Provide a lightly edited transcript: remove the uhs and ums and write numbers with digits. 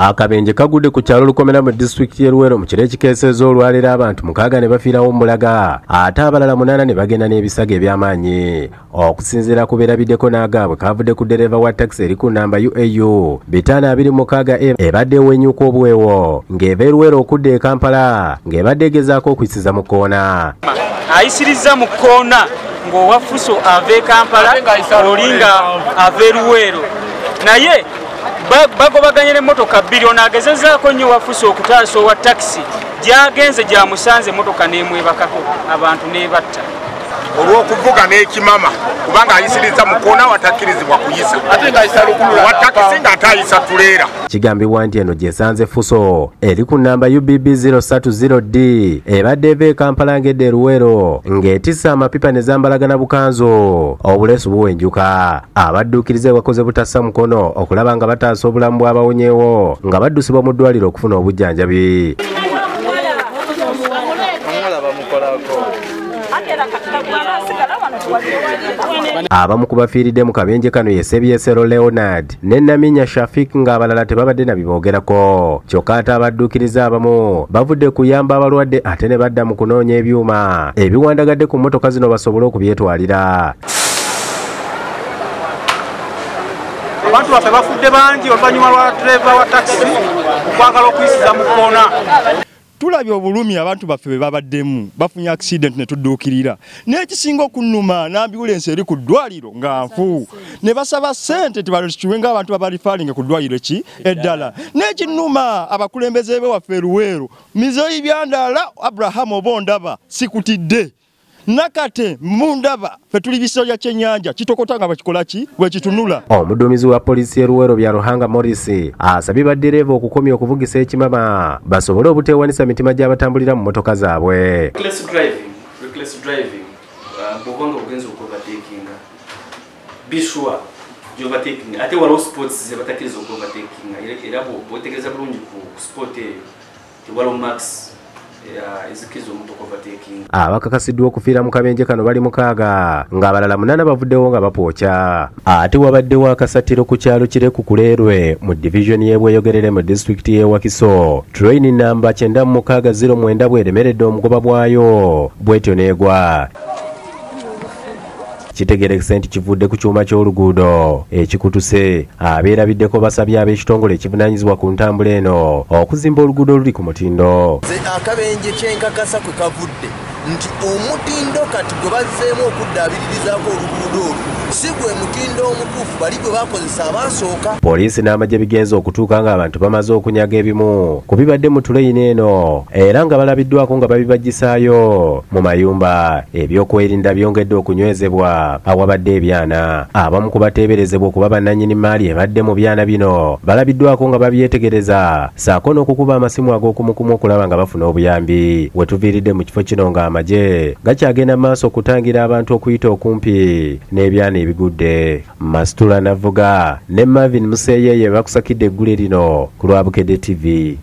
Akabenje kagudde ku kyalo Lukomera mu district y'e Luweero mu kiro ekikeesezza olwaleero abantu 6 ne bafiirawo mu Mulaga ate abalala 8 ne bagenda n'ebisago eby'amaanyi. Okusinziira ku beerabiddeko n'agaabwe kavudde ku ddereeva wa takisi eri ku nnamba UAU 526 ebadde ewenyuka obuweewo ng'eva e Luweero okudda e Kampala ng'ebadde egezaako okuyisiza mu kkoona. Ayisiriza mu kkoona ng'owafuso ava e Kampala olinga ava e Luweero naye bagobaganye n'emmotoka bbiri ono agezezaako nnyo wafuso okutaasa owa takisi gy'agenze gy'amusanze emmotoka n'emwebakako abantu n'ebatta olw'okuvuga n'ekimama kubanga ayisiriza mu kkoona watakkirizibwa kuyisa wa takisi ng'ate ayisa tuleera. Kigambibwa nti eno gyesanze fuso eri ku nnamba UBB 030D ebadde eva e Kampala ng'edda e Luweero ng'etissa amapipa ne zambalagana bukanzo obuleesu buwenjuka. Abadduukirize bakoze butassa mukono okulaba nga bataasa obulamu bw'abawonyeewo nga baddusibwa mu ddwaliro okufuna obujjanjabi. Abamu ku bafiiridde mu kabenje kano ye Sebyesero Leonard ne Naminya Shafik ng'abalala tebabadde na biboogerako. Kyokka ate abadduukiriza abamu bavudde kuyamba abalwadde ate ne badda mu kunoonya ebyuma ebiwandagadde ku mmotoka zino basobole okubyetwalira. Abantu baffe bafudde bangi oluvannyuma lwa ddereeva wa takisi okwagala okuyisiza mu kkoona. Tulabye obulumi abantu baffe be babaddemu bafunye accident ne tudduukirira n'ekisinga okunnuma n'ambulensi eri ku ddwaliro nga nfu ne basaba ssente tibalisikiwe ng'abantu babalifalinge ku ddwaliro ki eddala n'ekinnuma abakulembeze be waffe e Luweero Mizoyi Byandala Abraham Obondaba sikutidde nakate mundaba fetuli bisoya kyennyanja kitokota nga bakikola ki bwe kitunula. Omuduumizi wa poliisi e Luweero bya Ruhanga Morris asabye baddereeva okukomya okuvugisa ekimama basobole obuteewanisa mitima gy'abatambulira mu mmotoka zaabwe. Reckless driving bw'obanga ogenza okuovertakinga bishwa gy'overtaking ate waliwo sports ze batakkiriza okuovertakinga era bw'otegereza bulungi ku sport eyo tewaliwo max ezikizo omutoka overtaking. Abakakasiddwa okufiira mu kabenje kano bali 6 ng'abalala 8 bavuddewo nga bapookya. Ate wabaddewo akasattiro ku kyalo Kireku ku Leerwe mu division y'e Bweyogerere mu district y'e Wakiso. Train namba 9609 bweremeredde omugoba bwayo bwetyo n'egwa. Kitegerekese nti kivudde ku kyuma ky'oluguudo ekikutuse. Abeerabiddeko basabye ab'ekitongole ekivunaanyizibwa ku ntambula eno okuzimba oluguudo oluli ku mutindo. Akabenje kyenkakasa kwe kavudde nti omutindo kati gwe bazzeemu okuddaabiririzaako oluguudo olwo si gwe mutindo omutuufu bali gwe bakozesa abasooka. Poliisi n'amagye bigenza okutuuka ng'abantu bamaze okunyaga ebimu ku bibadde mu tuleyini eno era nga balabiddwako nga babibajjisaayo mu mayumba. Ebyokwerinda byongedde okunywezebwa awabadde ebyana. Abamu ku bateeberezebwa okuba bannannyini maali ebadde mu byana bino balabiddwako nga babyetegereza saako n'okukuba amasimu ag'okumukumu okulaba nga bafuna obuyambi. We tuviiridde mu kifo kino ng'amagye gakyagenda mu maaso okutangira abantu okuyita okumpi n'ebyana ebigudde. Masitula Navuga ne Marvin Museeyeye bakusakidde eggule lino ku lwa Bukedde TV.